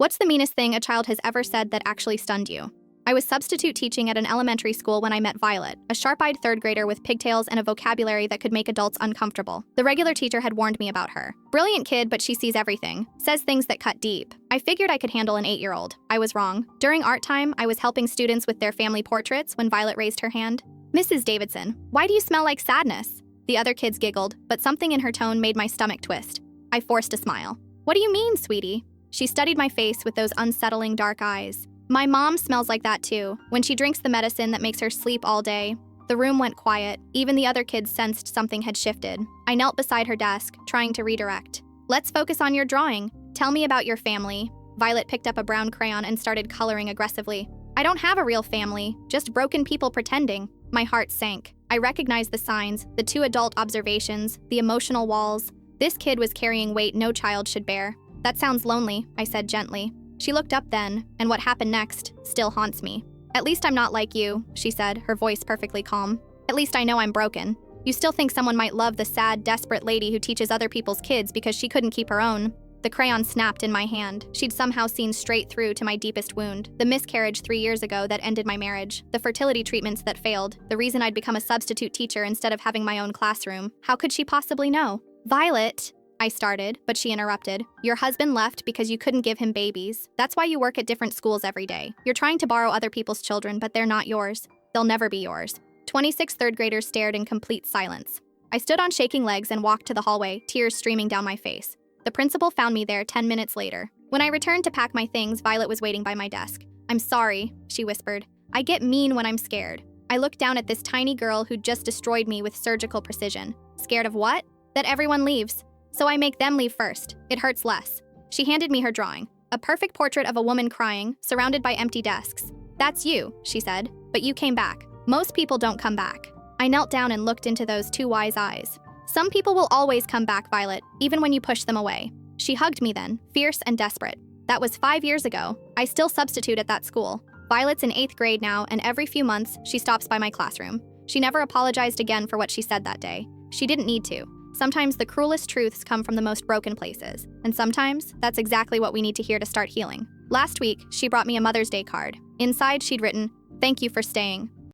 What's the meanest thing a child has ever said that actually stunned you? I was substitute teaching at an elementary school when I met Violet, a sharp-eyed third grader with pigtails and a vocabulary that could make adults uncomfortable. The regular teacher had warned me about her. Brilliant kid, but she sees everything, says things that cut deep. I figured I could handle an 8-year-old. I was wrong. During art time, I was helping students with their family portraits when Violet raised her hand. "Mrs. Davidson, why do you smell like sadness?" The other kids giggled, but something in her tone made my stomach twist. I forced a smile. "What do you mean, sweetie?" She studied my face with those unsettling dark eyes. "My mom smells like that too, when she drinks the medicine that makes her sleep all day." The room went quiet. Even the other kids sensed something had shifted. I knelt beside her desk, trying to redirect. "Let's focus on your drawing. Tell me about your family." Violet picked up a brown crayon and started coloring aggressively. "I don't have a real family, just broken people pretending." My heart sank. I recognized the signs, the 2 adult observations, the emotional walls. This kid was carrying weight no child should bear. "That sounds lonely," I said gently. She looked up then, and what happened next still haunts me. "At least I'm not like you," she said, her voice perfectly calm. "At least I know I'm broken. You still think someone might love the sad, desperate lady who teaches other people's kids because she couldn't keep her own." The crayon snapped in my hand. She'd somehow seen straight through to my deepest wound. The miscarriage 3 years ago that ended my marriage. The fertility treatments that failed. The reason I'd become a substitute teacher instead of having my own classroom. How could she possibly know? "Violet," I started, but she interrupted. "Your husband left because you couldn't give him babies. That's why you work at different schools every day. You're trying to borrow other people's children, but they're not yours. They'll never be yours." 26 third graders stared in complete silence. I stood on shaking legs and walked to the hallway, tears streaming down my face. The principal found me there 10 minutes later. When I returned to pack my things, Violet was waiting by my desk. "I'm sorry," she whispered. "I get mean when I'm scared." I looked down at this tiny girl who'd just destroyed me with surgical precision. Scared of what? That everyone leaves. So I make them leave first. It hurts less. She handed me her drawing. A perfect portrait of a woman crying, surrounded by empty desks. "That's you," she said, "but you came back. Most people don't come back." I knelt down and looked into those 2 wise eyes. "Some people will always come back, Violet, even when you push them away." She hugged me then, fierce and desperate. That was 5 years ago. I still substitute at that school. Violet's in 8th grade now, and every few months, she stops by my classroom. She never apologized again for what she said that day. She didn't need to. Sometimes the cruelest truths come from the most broken places, and sometimes that's exactly what we need to hear to start healing. Last week, she brought me a Mother's Day card. Inside, she'd written, "Thank you for staying.